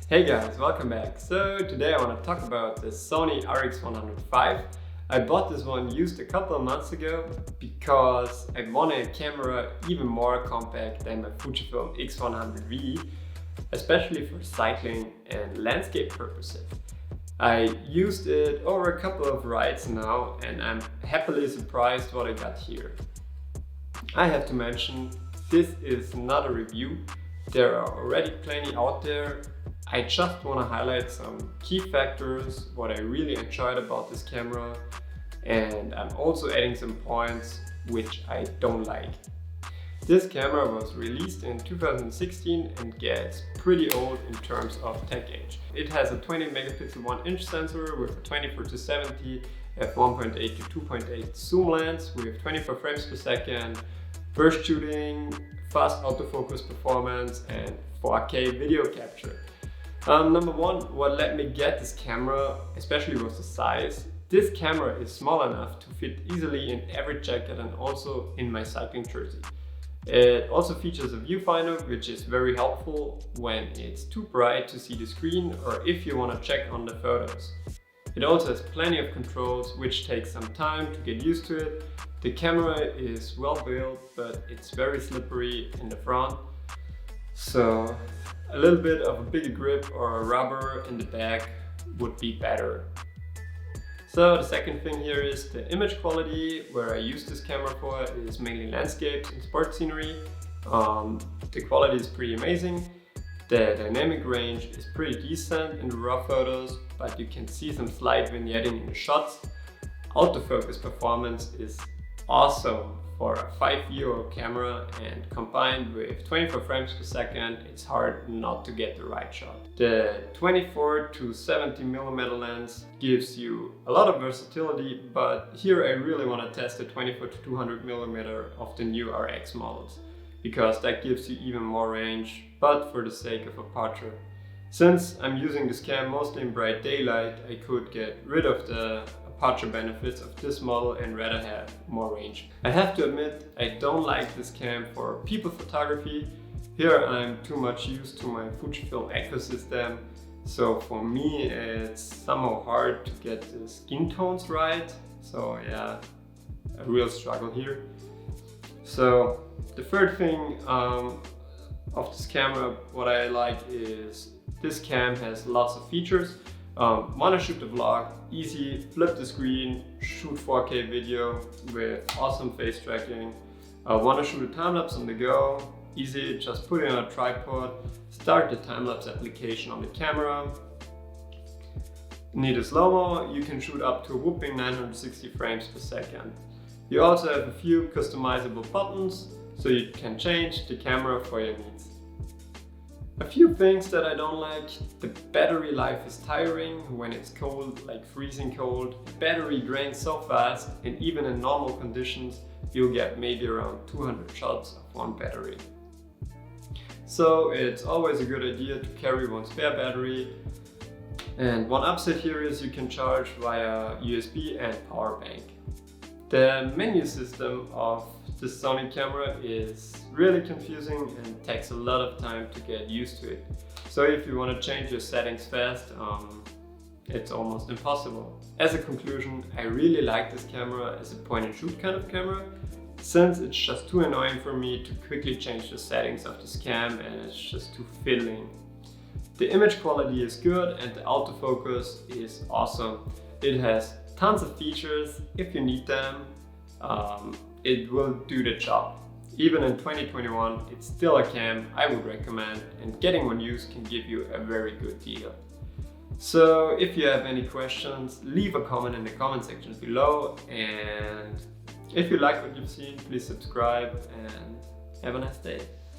Hey guys, welcome back. So today I want to talk about the Sony RX100V. I bought this one used a couple of months ago because I wanted a camera even more compact than my Fujifilm X100V, especially for cycling and landscape purposes. I used it over a couple of rides now and I'm happily surprised what I got here. I have to mention, this is not a review. There are already plenty out there. I just want to highlight some key factors, what I really enjoyed about this camera, and I'm also adding some points which I don't like. This camera was released in 2016 and gets pretty old in terms of tech age. It has a 20 megapixel 1-inch sensor with a 24-70 f1.8 to 2.8 zoom lens with 24 frames per second, burst shooting, fast autofocus performance, and 4K video capture. Number one, what let me get this camera, especially was the size. This camera is small enough to fit easily in every jacket and also in my cycling jersey. It also features a viewfinder, which is very helpful when it's too bright to see the screen or if you want to check on the photos. It also has plenty of controls, which takes some time to get used to it. The camera is well built, but it's very slippery in the front. So a little bit of a bigger grip or a rubber in the back would be better. So the second thing here is the image quality. Where I use this camera for is mainly landscapes and sport scenery. The quality is pretty amazing. The dynamic range is pretty decent in the raw photos, but you can see some slight vignetting in the shots. Autofocus performance is awesome for a 5-year-old camera, and combined with 24 frames per second, it's hard not to get the right shot. The 24 to 70mm lens gives you a lot of versatility, but here I really want to test the 24 to 200mm of the new RX models, because that gives you even more range, but for the sake of aperture. Since I'm using this cam mostly in bright daylight, I could get rid of the aperture benefits of this model and rather have more range. I have to admit, I don't like this cam for people photography. Here I'm too much used to my Fujifilm ecosystem, so for me it's somehow hard to get the skin tones right. So yeah, a real struggle here. So the third thing of this camera, what I like is this cam has lots of features. Want to shoot the vlog, easy, flip the screen, shoot 4K video with awesome face tracking. Want to shoot a time-lapse on the go, easy, just put it on a tripod, start the time-lapse application on the camera. Need a slow-mo, you can shoot up to a whooping 960 frames per second. You also have a few customizable buttons, so you can change the camera for your needs. A few things that I don't like: the battery life is tiring when it's cold, like freezing cold. The battery drains so fast, and even in normal conditions you'll get maybe around 200 shots of one battery. So it's always a good idea to carry one spare battery. And one upside here is you can charge via USB and power bank. The menu system of this Sony camera is really confusing and takes a lot of time to get used to it. So if you want to change your settings fast, it's almost impossible. As a conclusion, I really like this camera as a point and shoot kind of camera, since it's just too annoying for me to quickly change the settings of this cam and it's just too fiddling. The image quality is good and the autofocus is awesome. It has tons of features if you need them. It will do the job. Even in 2021, it's still a cam I would recommend, and getting one used can give you a very good deal. So if you have any questions, leave a comment in the comment section below, and if you like what you've seen, please subscribe and have a nice day.